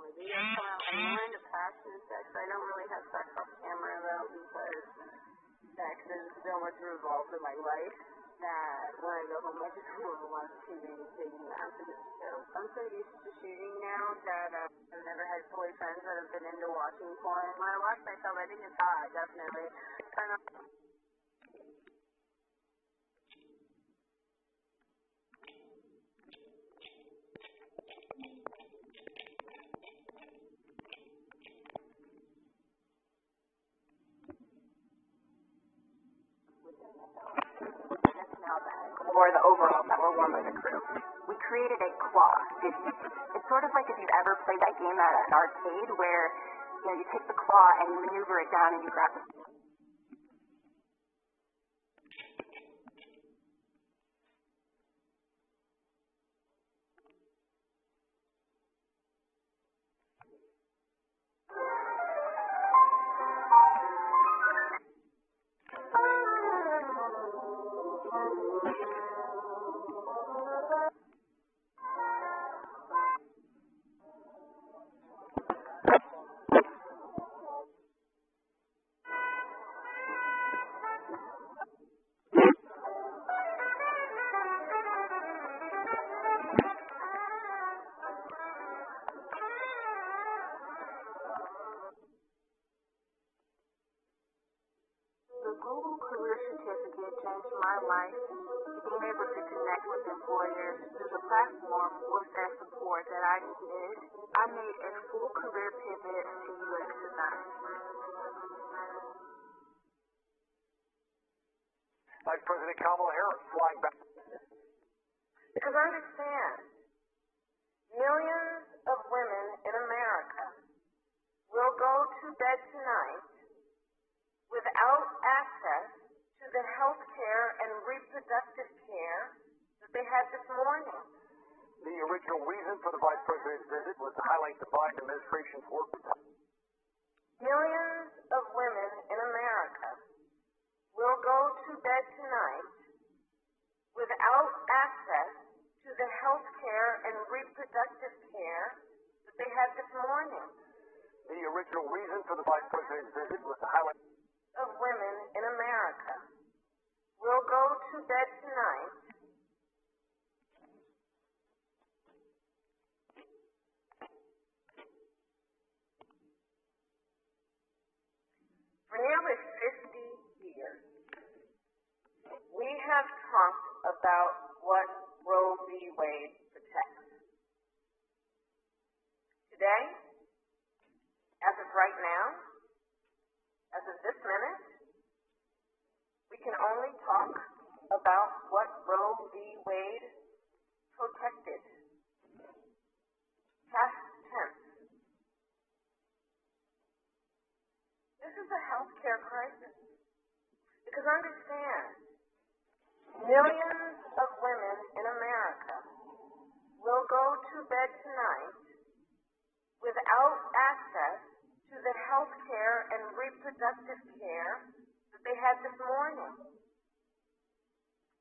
maybe I'm more into passion sex. I don't really have sex off camera though because sex is so much involved in my life that when I go home I just want to watch TV and take naps and so I'm so used to shooting now that I've never had boyfriends that have been into watching porn. When I watch myself I think it's hot, definitely. Kind of or the overalls that were worn by the crew. We created a claw. It's sort of like if you've ever played that game at an arcade where you take the claw and you maneuver it down and you grab the Google Career Certificate changed my life. Being able to connect with employers through the platform was their support that I needed. I made a full career pivot to UX design. Vice President Kamala Harris flying back. Because understand, millions of women in America will go to bed tonight without access to the health care and reproductive care that they had this morning. The original reason for the Vice President's visit was to highlight the Biden administration's work with millions of women in America will go to bed tonight without access to the health care and reproductive care that they had this morning. The original reason for the Vice President's visit was to highlight of women in America will go to bed tonight for nearly 50 years. We have talked about what Roe v. Wade protects. Today, as of right now, as of this minute, we can only talk about what Roe v. Wade protected. Past tense. This is a healthcare crisis. Because understand, millions of women in America will go to bed tonight without access to the health care and reproductive care that they had this morning,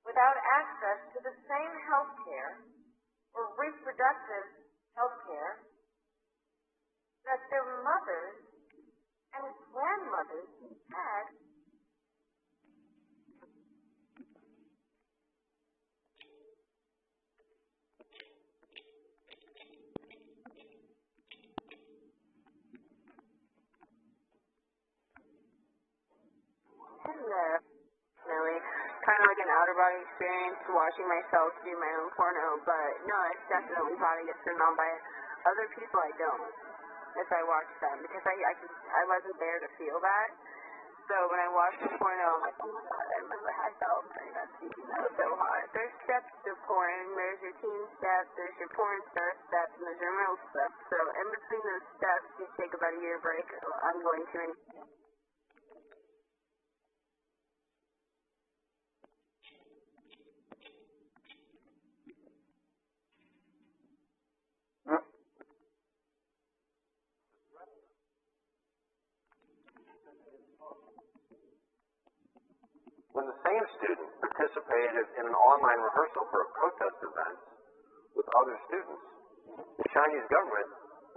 without access to the same health care or reproductive health care that their mothers and grandmothers had. Kind of like an outer body experience watching myself do my own porno, but no, it's definitely fun. I get turned on by other people. I don't if I watch them because I wasn't there to feel that. So when I watch the porno, I'm like, oh my god, I remember how I felt during that scene. That was so hot. There's steps to porn. There's your teen steps. There's your porn star steps, and there's your real steps. So in between those steps, you take about a year break. I'm going to. When the same student participated in an online rehearsal for a protest event with other students, the Chinese government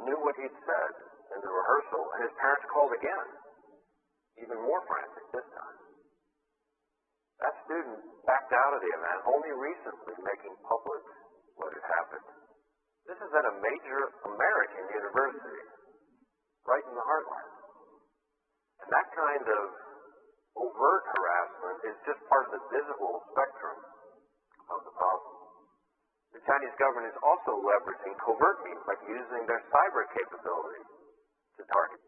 knew what he'd said in the rehearsal, and his parents called again, even more frantic this time. That student backed out of the event only recently, making public what had happened. This is at a major American university, right in the heartland. And that kind of overt harassment is just part of the visible spectrum of the problem. The Chinese government is also leveraging covert means, like using their cyber capability to target